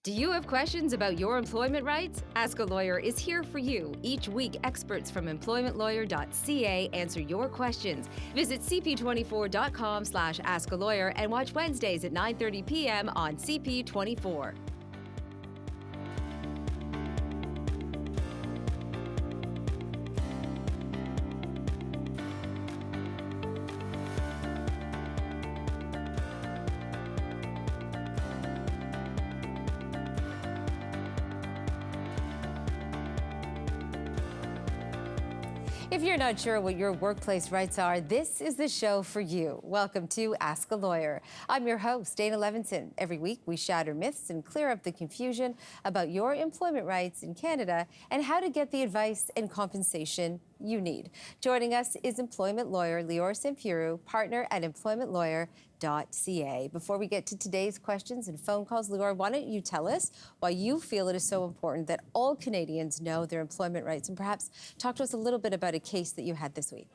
Do you have questions about your employment rights? Ask a Lawyer is here for you. Each week, experts from EmploymentLawyer.ca answer your questions. Visit cp24.com/askalawyer and watch Wednesdays at 9:30 p.m. on CP24. If you're not sure what your workplace rights are, this is the show for you. Welcome to Ask a Lawyer. I'm your host, Dana Levinson. Every week, we shatter myths and clear up the confusion about your employment rights in Canada and how to get the advice and compensation you need. Joining us is employment lawyer Lior Sampiru, partner at EmploymentLawyer.ca. Before we get to today's questions and phone calls, Lior, why don't you tell us why you feel it is so important that all Canadians know their employment rights, and perhaps talk to us a little bit about a case that you had this week.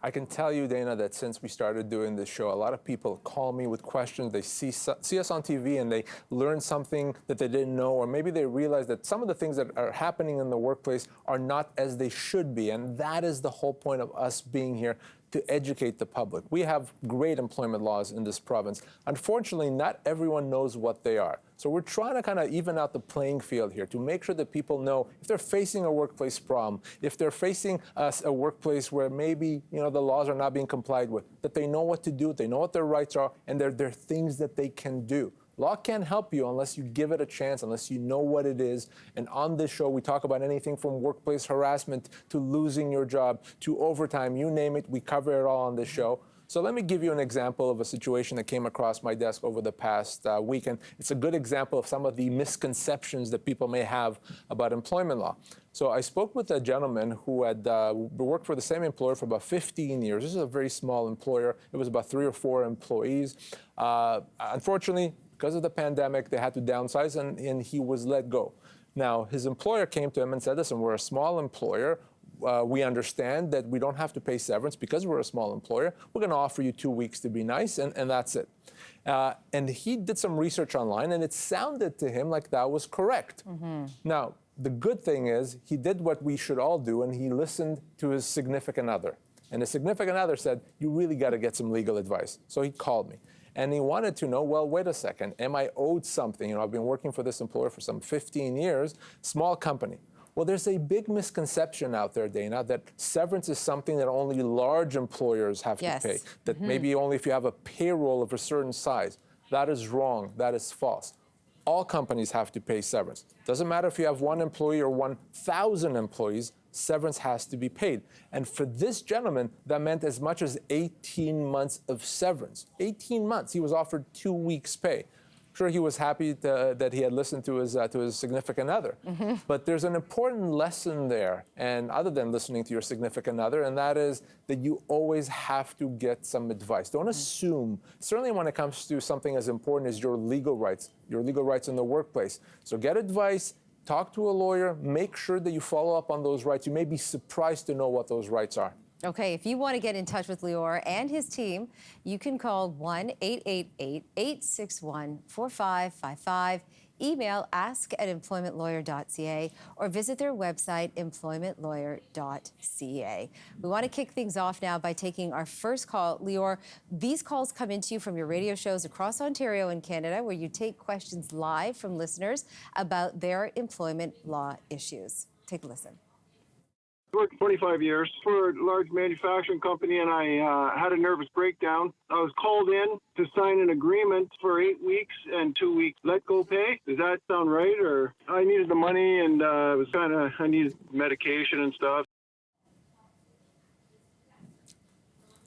I can tell you, Dana, that since we started doing this show, a lot of people call me with questions. They see us on TV and they learn something that they didn't know, or maybe they realize that some of the things that are happening in the workplace are not as they should be. And that is the whole point of us being here, to educate the public. We have great employment laws in this province. Unfortunately, not everyone knows what they are. So we're trying to kind of even out the playing field here to make sure that people know if they're facing a workplace problem, if they're facing a workplace where maybe the laws are not being complied with, that they know what to do, they know what their rights are, and there are things that they can do. Law can't help you unless you give it a chance, unless you know what it is. And on this show, we talk about anything from workplace harassment to losing your job to overtime, you name it, we cover it all on this show. So let me give you an example of a situation that came across my desk over the past week, and it's a good example of some of the misconceptions that people may have about employment law. So I spoke with a gentleman who had worked for the same employer for about 15 years. This is a very small employer. It was about 3 or 4 employees. Unfortunately, because of the pandemic, they had to downsize, and he was let go. Now, his employer came to him and said, listen, we're a small employer. We understand that we don't have to pay severance because we're a small employer. We're going to offer you 2 weeks to be nice, and that's it. And he did some research online, and it sounded to him like that was correct. Mm-hmm. Now, the good thing is he did what we should all do, and he listened to his significant other. And his significant other said, you really got to get some legal advice. So he called me. And he wanted to know, well, wait a second, am I owed something? I've been working for this employer for some 15 years, small company. Well, there's a big misconception out there, Dana, that severance is something that only large employers have to pay, that maybe only if you have a payroll of a certain size. That is wrong. That is false. All companies have to pay severance. Doesn't matter if you have 1 employee or 1,000 employees, severance has to be paid. And for this gentleman, that meant as much as 18 months of severance. 18 months. He was offered 2 weeks' pay. Sure, he was happy that he had listened to his significant other. Mm-hmm. But there's an important lesson there, and other than listening to your significant other, and that is that you always have to get some advice. Don't assume, certainly when it comes to something as important as your legal rights in the workplace. So get advice, talk to a lawyer, make sure that you follow up on those rights. You may be surprised to know what those rights are. Okay, if you want to get in touch with Lior and his team, you can call 1-888-861-4555, email ask@employmentlawyer.ca, or visit their website, employmentlawyer.ca. We want to kick things off now by taking our first call. Lior, these calls come into you from your radio shows across Ontario and Canada, where you take questions live from listeners about their employment law issues. Take a listen. I worked 25 years for a large manufacturing company, and I had a nervous breakdown. I was called in to sign an agreement for 8 weeks and 2 weeks let-go pay. Does that sound right? Or I needed the money, and I needed medication and stuff.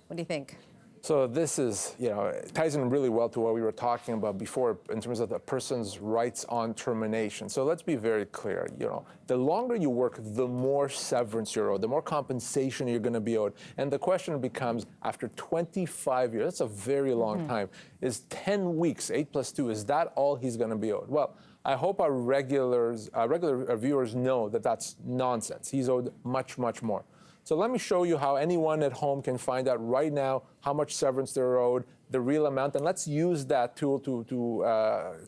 What do you think? So this is, it ties in really well to what we were talking about before in terms of the person's rights on termination. So let's be very clear, the longer you work, the more severance you're owed, the more compensation you're going to be owed. And the question becomes, after 25 years, that's a very long time, is 10 weeks, 8 plus 2, is that all he's going to be owed? Well, I hope our regular viewers know that that's nonsense. He's owed much, much more. So let me show you how anyone at home can find out right now how much severance they're owed, the real amount, and let's use that tool to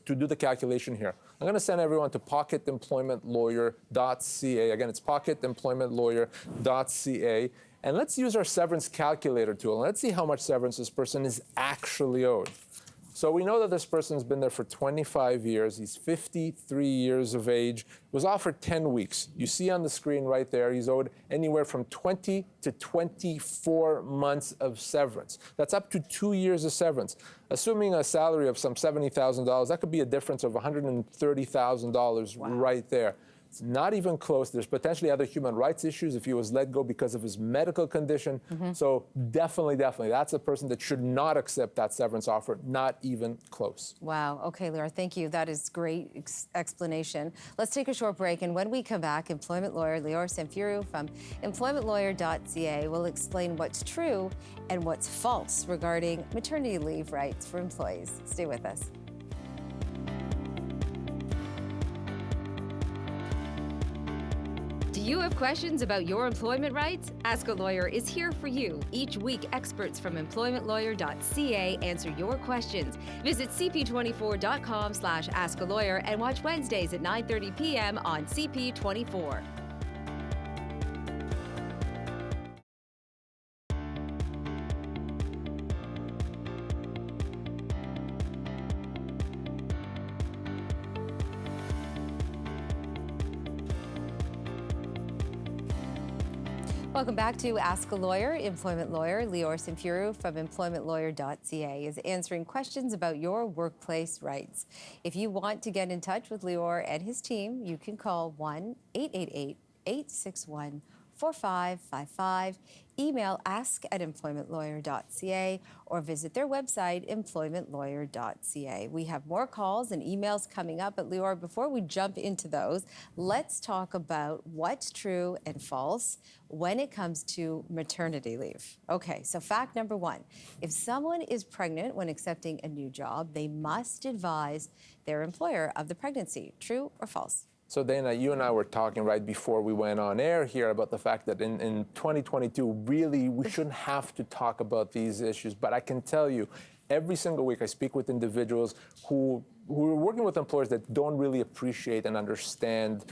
do the calculation here. I'm going to send everyone to PocketEmploymentLawyer.ca. Again, it's PocketEmploymentLawyer.ca. And let's use our severance calculator tool. And let's see how much severance this person is actually owed. So we know that this person's been there for 25 years. He's 53 years of age, was offered 10 weeks. You see on the screen right there, he's owed anywhere from 20 to 24 months of severance. That's up to 2 years of severance. Assuming a salary of some $70,000, that could be a difference of $130,000 right there. It's not even close. There's potentially other human rights issues if he was let go because of his medical condition. So definitely, that's a person that should not accept that severance offer, not even close. Wow. Okay, Lior, thank you. That is great explanation. Let's take a short break, and when we come back, employment lawyer Lior Samfiru from EmploymentLawyer.ca will explain what's true and what's false regarding maternity leave rights for employees. Stay with us. Do you have questions about your employment rights? Ask a Lawyer is here for you. Each week, experts from EmploymentLawyer.ca answer your questions. Visit cp24.com/askalawyer and watch Wednesdays at 9:30 p.m. on CP24. Welcome back to Ask a Lawyer. Employment lawyer Lior Samfiru from EmploymentLawyer.ca is answering questions about your workplace rights. If you want to get in touch with Lior and his team, you can call 1-888-861-4555, email ask@employmentlawyer.ca, or visit their website, employmentlawyer.ca. We have more calls and emails coming up, but Lior, before we jump into those, let's talk about what's true and false when it comes to maternity leave. Okay, so fact number one, if someone is pregnant when accepting a new job, they must advise their employer of the pregnancy. True or false? So Dana, you and I were talking right before we went on air here about the fact that in 2022, really, we shouldn't have to talk about these issues. But I can tell you, every single week I speak with individuals who are working with employers that don't really appreciate and understand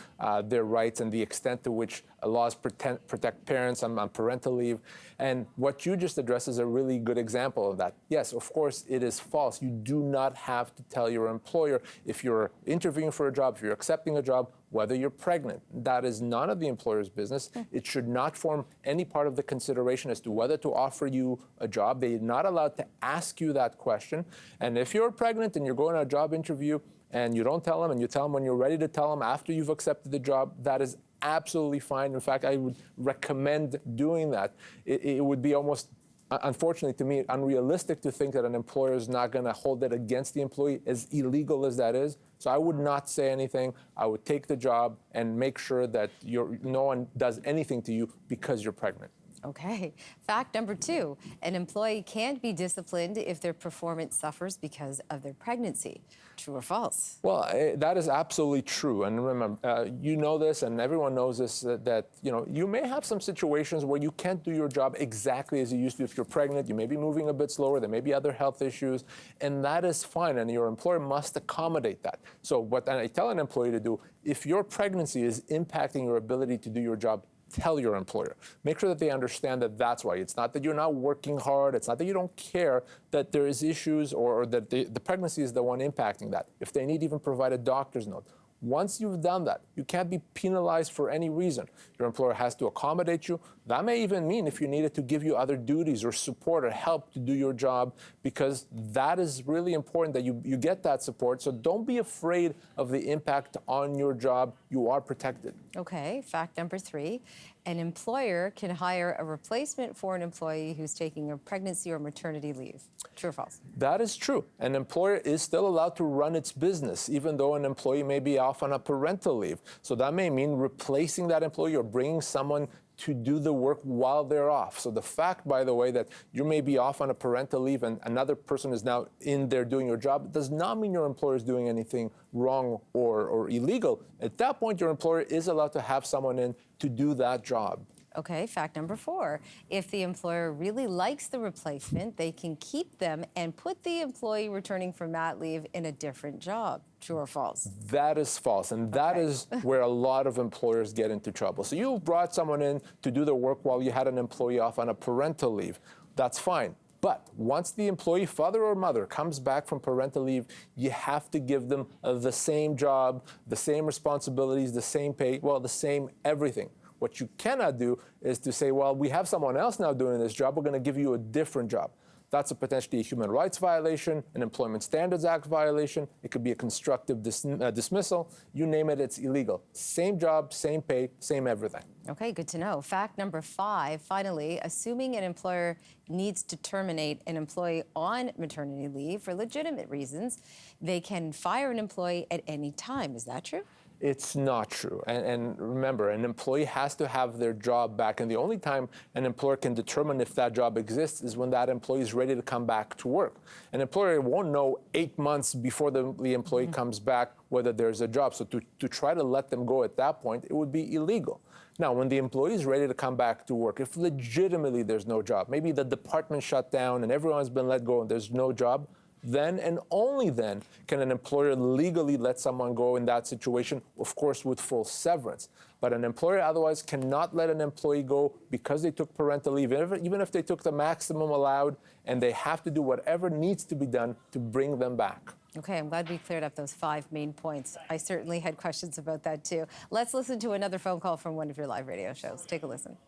their rights and the extent to which laws protect parents on parental leave. And what you just addressed is a really good example of that. Yes, of course, it is false. You do not have to tell your employer if you're interviewing for a job, if you're accepting a job, whether you're pregnant. That is none of the employer's business. It should not form any part of the consideration as to whether to offer you a job. They're not allowed to ask you that question. And if you're pregnant and you're going to a job interview and you don't tell them, and you tell them when you're ready to tell them after you've accepted the job, that is absolutely fine. In fact, I would recommend doing that. It would be almost, unfortunately to me, unrealistic to think that an employer is not going to hold it against the employee, as illegal as that is. So I would not say anything. I would take the job and make sure that no one does anything to you because you're pregnant. Okay. Fact number two, an employee can't be disciplined if their performance suffers because of their pregnancy. True or false? Well, that is absolutely true. And remember, you know this, and everyone knows this, that you may have some situations where you can't do your job exactly as you used to if you're pregnant. You may be moving a bit slower. There may be other health issues, and that is fine. And your employer must accommodate that. So what I tell an employee to do, if your pregnancy is impacting your ability to do your job, tell your employer. Make sure that they understand that that's why. It's not that you're not working hard. It's not that you don't care that there is issues or that the pregnancy is the one impacting that. If they need, even provide a doctor's note. Once you've done that, you can't be penalized for any reason. Your employer has to accommodate you. That may even mean if you needed to give you other duties or support or help to do your job, because that is really important that you get that support. So don't be afraid of the impact on your job. You are protected. Okay, fact number three, an employer can hire a replacement for an employee who's taking a pregnancy or maternity leave. True or false? That is true. An employer is still allowed to run its business, even though an employee may be off on a parental leave. So that may mean replacing that employee or bringing someone to do the work while they're off. So the fact, by the way, that you may be off on a parental leave and another person is now in there doing your job does not mean your employer is doing anything wrong or illegal. At that point, your employer is allowed to have someone in to do that job. Okay, fact number 4. If the employer really likes the replacement, they can keep them and put the employee returning from mat leave in a different job. True or false? That is false, and that is where a lot of employers get into trouble. So you brought someone in to do the work while you had an employee off on a parental leave. That's fine. But once the employee, father or mother, comes back from parental leave, you have to give them the same job, the same responsibilities, the same pay, well, the same everything. What you cannot do is to say, well, we have someone else now doing this job, we're going to give you a different job. That's a potentially a human rights violation, an Employment Standards Act violation. It could be a constructive dismissal. You name it, it's illegal. Same job, same pay, same everything. Okay, good to know. Fact number 5, finally, assuming an employer needs to terminate an employee on maternity leave for legitimate reasons, they can fire an employee at any time. Is that true? It's not true. And remember, an employee has to have their job back. And the only time an employer can determine if that job exists is when that employee is ready to come back to work. An employer won't know 8 months before the employee comes back whether there's a job. So to try to let them go at that point, it would be illegal. Now, when the employee is ready to come back to work, if legitimately there's no job, maybe the department shut down and everyone's been let go and there's no job, then and only then can an employer legally let someone go in that situation, of course, with full severance. But an employer otherwise cannot let an employee go because they took parental leave, even if they took the maximum allowed, and they have to do whatever needs to be done to bring them back. Okay, I'm glad we cleared up those 5 main points. I certainly had questions about that too. Let's listen to another phone call from one of your live radio shows. Take a listen.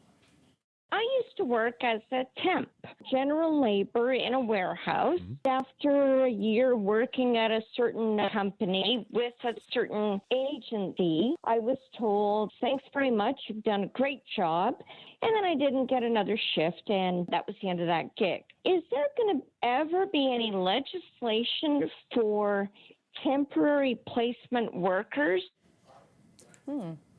I used to work as a temp, general labor in a warehouse. After a year working at a certain company with a certain agency, I was told, thanks very much, you've done a great job. And then I didn't get another shift, and that was the end of that gig. Is there going to ever be any legislation for temporary placement workers?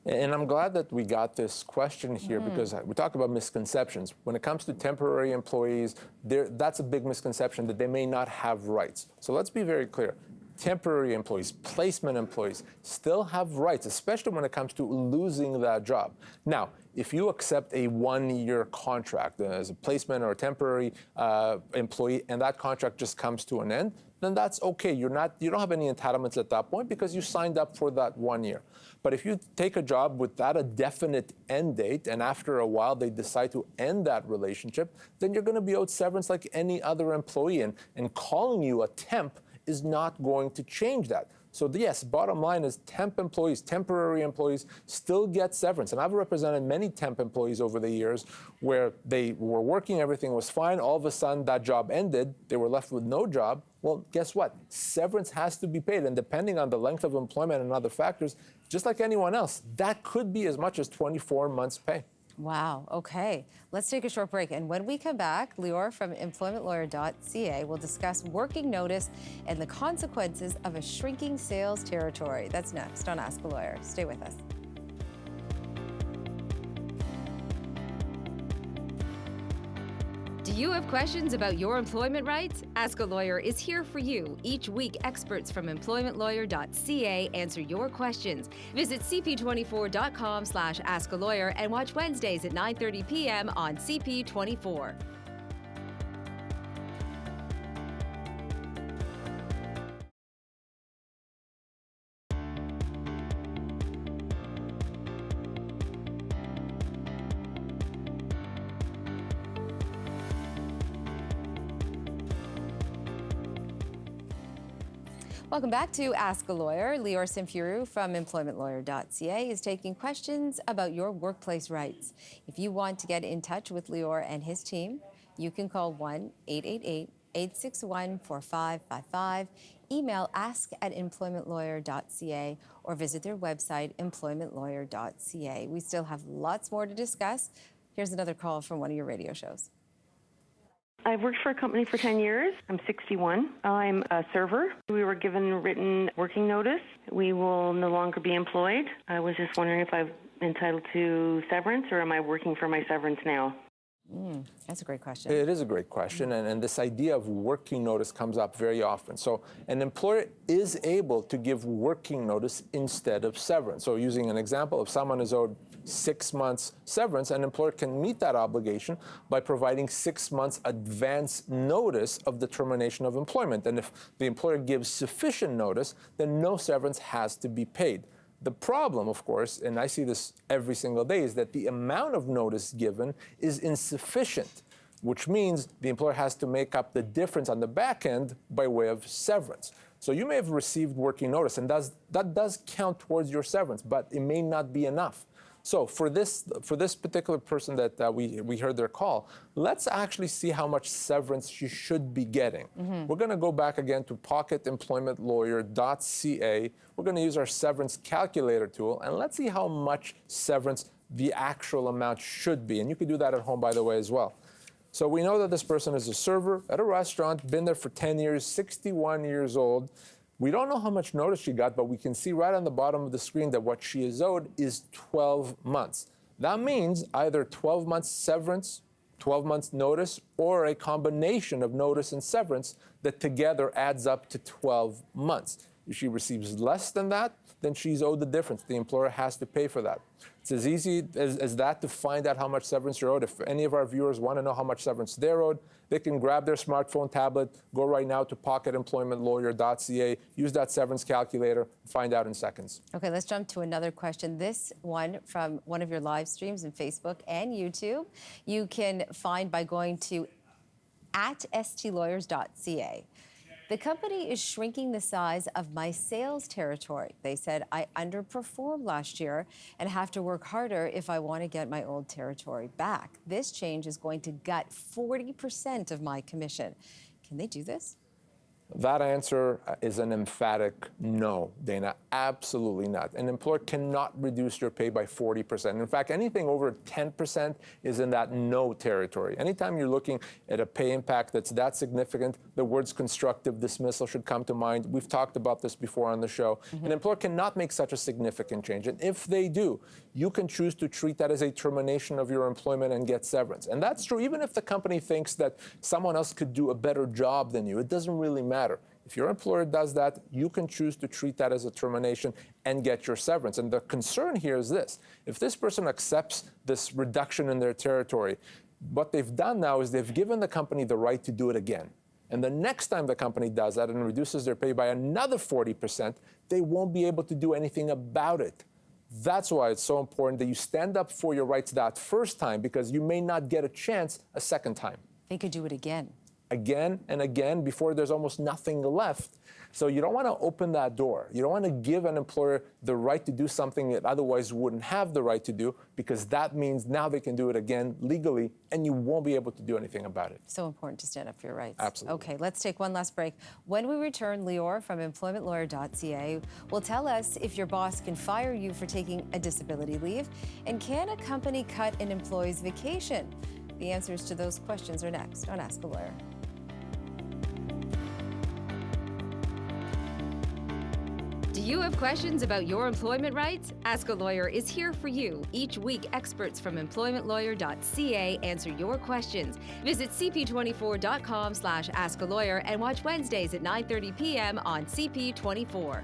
And I'm glad that we got this question here because we talk about misconceptions. When it comes to temporary employees, that's a big misconception that they may not have rights. So let's be very clear. Temporary employees, placement employees still have rights, especially when it comes to losing that job. Now, if you accept a 1-year contract as a placement or a temporary employee and that contract just comes to an end, then that's okay. You don't have any entitlements at that point because you signed up for that 1 year. But if you take a job without a definite end date and after a while they decide to end that relationship, then you're going to be owed severance like any other employee. And calling you a temp is not going to change that. So yes, bottom line is temp employees, temporary employees still get severance. And I've represented many temp employees over the years where they were working, everything was fine. All of a sudden that job ended, they were left with no job. Well, guess what? Severance has to be paid. And depending on the length of employment and other factors, just like anyone else, that could be as much as 24 months' pay. Wow, okay. Let's take a short break. And when we come back, Lior from EmploymentLawyer.ca will discuss working notice and the consequences of a shrinking sales territory. That's next on Ask a Lawyer. Stay with us. Do you have questions about your employment rights? Ask a Lawyer is here for you. Each week, experts from EmploymentLawyer.ca answer your questions. Visit cp24.com/askalawyer and watch Wednesdays at 9:30 p.m. on CP24. Welcome back to Ask a Lawyer. Lior Simfuru from EmploymentLawyer.ca is taking questions about your workplace rights. If you want to get in touch with Lior and his team, you can call 1-888-861-4555, email ask@employmentlawyer.ca, or visit their website, employmentlawyer.ca. We still have lots more to discuss. Here's another call from one of your radio shows. I've worked for a company for 10 years. I'm 61. I'm a server. We were given written working notice. We will no longer be employed. I was just wondering if I'm entitled to severance or am I working for my severance now? That's a great question. It is a great question, and this idea of working notice comes up very often. So an employer is able to give working notice instead of severance. So using an example, if someone is owed 6 months severance, an employer can meet that obligation by providing 6 months advance notice of the termination of employment. And if the employer gives sufficient notice, then no severance has to be paid. The problem, of course, and I see this every single day, is that the amount of notice given is insufficient, which means the employer has to make up the difference on the back end by way of severance. So you may have received working notice, and that does count towards your severance, but it may not be enough. So for this particular person that we heard their call, let's actually see how much severance she should be getting. We're going to go back again to EmploymentLawyer.ca. We're going to use our severance calculator tool, and let's see how much severance the actual amount should be. And you can do that at home, by the way, as well. So we know that this person is a server at a restaurant, been there for 10 years, 61 years old. We don't know how much notice she got, but we can see right on the bottom of the screen that what she is owed is 12 months. That means either 12 months severance, 12 months notice, or a combination of notice and severance that together adds up to 12 months. If she receives less than that, then she's owed the difference. The employer has to pay for that. It's as easy as that to find out how much severance you're owed. If any of our viewers want to know how much severance they're owed, they can grab their smartphone, tablet, go right now to PocketEmploymentLawyer.ca, use that severance calculator, find out in seconds. Okay, let's jump to another question. This one from one of your live streams in Facebook and YouTube. You can find by going to @stlawyers.ca. The company is shrinking the size of my sales territory. They said I underperformed last year and have to work harder if I want to get my old territory back. This change is going to gut 40% of my commission. Can they do this? That answer is an emphatic no, Dana. Absolutely not. An employer cannot reduce your pay by 40%. In fact, anything over 10% is in that no territory. Anytime you're looking at a pay impact that's that significant, the words constructive dismissal should come to mind. We've talked about this before on the show. An employer cannot make such a significant change. And if they do, you can choose to treat that as a termination of your employment and get severance. And that's true even if the company thinks that someone else could do a better job than you. It doesn't really matter. If your employer does that, you can choose to treat that as a termination and get your severance. And the concern here is this. If this person accepts this reduction in their territory, what they've done now is they've given the company the right to do it again. And the next time the company does that and reduces their pay by another 40%, they won't be able to do anything about it. That's why it's so important that you stand up for your rights that first time, because you may not get a chance a second time. They could do it again. Again and again before there's almost nothing left. So you don't want to open that door. You don't want to give an employer the right to do something it otherwise wouldn't have the right to do, because that means now they can do it again legally and you won't be able to do anything about it. So important to stand up for your rights. Absolutely. Okay, let's take one last break. When we return, Lior from EmploymentLawyer.ca will tell us if your boss can fire you for taking a disability leave, and can a company cut an employee's vacation? The answers to those questions are next on Ask a Lawyer. Do you have questions about your employment rights? Ask a Lawyer is here for you. Each week, experts from EmploymentLawyer.ca answer your questions. Visit cp24.com/askalawyer and watch Wednesdays at 9:30 p.m. on CP24.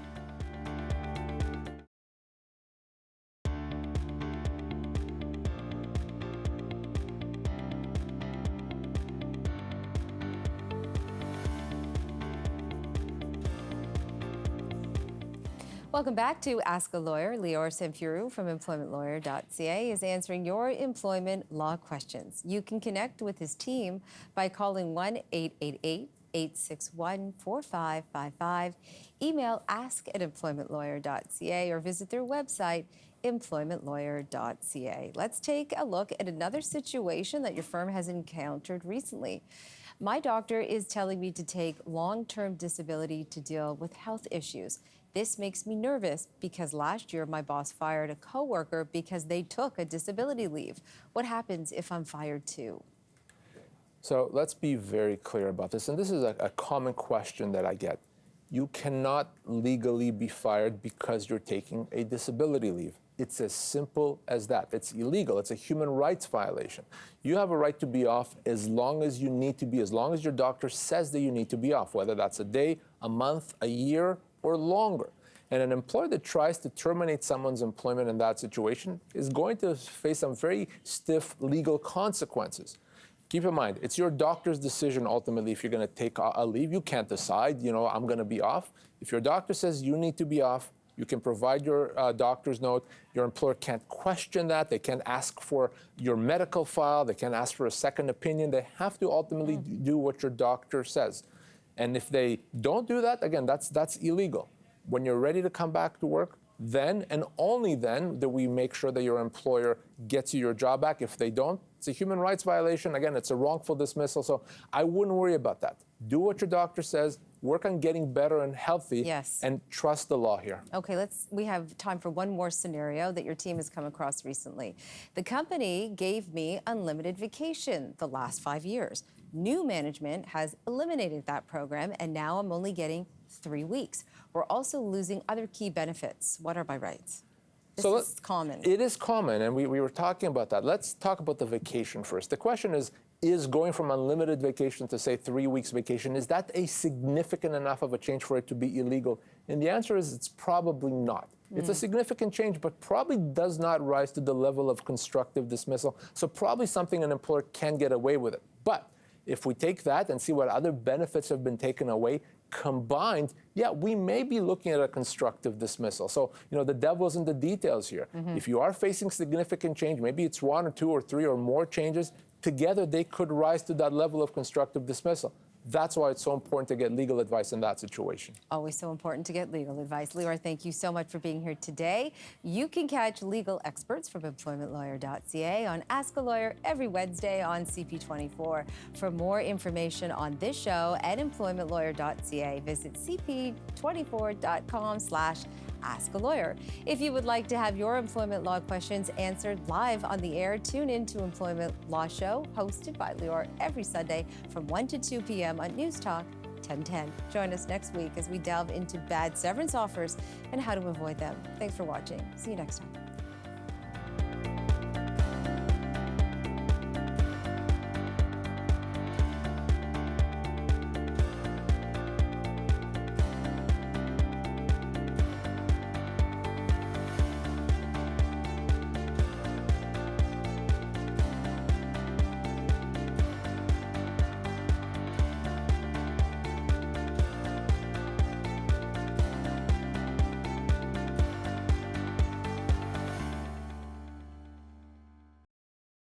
Welcome back to Ask a Lawyer. Lior Samfiru from EmploymentLawyer.ca is answering your employment law questions. You can connect with his team by calling 1-888-861-4555, email ask@employmentlawyer.ca, or visit their website, employmentlawyer.ca. Let's take a look at another situation that your firm has encountered recently. My doctor is telling me to take long-term disability to deal with health issues. This makes me nervous because last year my boss fired a coworker because they took a disability leave. What happens if I'm fired too? So let's be very clear about this. And this is a common question that I get. You cannot legally be fired because you're taking a disability leave. It's as simple as that. It's illegal. It's a human rights violation. You have a right to be off as long as you need to be, as long as your doctor says that you need to be off, whether that's a day, a month, a year, or longer. And an employer that tries to terminate someone's employment in that situation is going to face some very stiff legal consequences. Keep in mind, it's your doctor's decision ultimately if you're going to take a leave. You can't decide, I'm going to be off. If your doctor says you need to be off, you can provide your doctor's note. Your employer can't question that. They can't ask for your medical file. They can't ask for a second opinion. They have to ultimately do what your doctor says. And if they don't do that, again, that's illegal. When you're ready to come back to work, then and only then do we make sure that your employer gets you your job back. If they don't, it's a human rights violation. Again, it's a wrongful dismissal. So I wouldn't worry about that. Do what your doctor says. Work on getting better and healthy. Yes. And trust the law here. Okay, we have time for one more scenario that your team has come across recently. The company gave me unlimited vacation the last 5 years. New management has eliminated that program, and now I'm only getting 3 weeks. We're also losing other key benefits. What are my rights? This is common. It is common, and we were talking about that. Let's talk about the vacation first. The question is going from unlimited vacation to, say, 3 weeks vacation, is that a significant enough of a change for it to be illegal? And the answer is it's probably not. It's a significant change, but probably does not rise to the level of constructive dismissal. So probably something an employer can get away with it. But if we take that and see what other benefits have been taken away, combined, yeah, we may be looking at a constructive dismissal. So, the devil's in the details here. If you are facing significant change, maybe it's 1 or 2 or 3 or more changes, together they could rise to that level of constructive dismissal. That's why it's so important to get legal advice in that situation. Always so important to get legal advice. Lior, thank you so much for being here today. You can catch legal experts from EmploymentLawyer.ca on Ask a Lawyer every Wednesday on CP24. For more information on this show and EmploymentLawyer.ca, visit cp24.com/Ask a Lawyer. If you would like to have your employment law questions answered live on the air, tune in to Employment Law Show, hosted by Lior every Sunday from 1 to 2 p.m. on News Talk 1010. Join us next week as we delve into bad severance offers and how to avoid them. Thanks for watching. See you next time.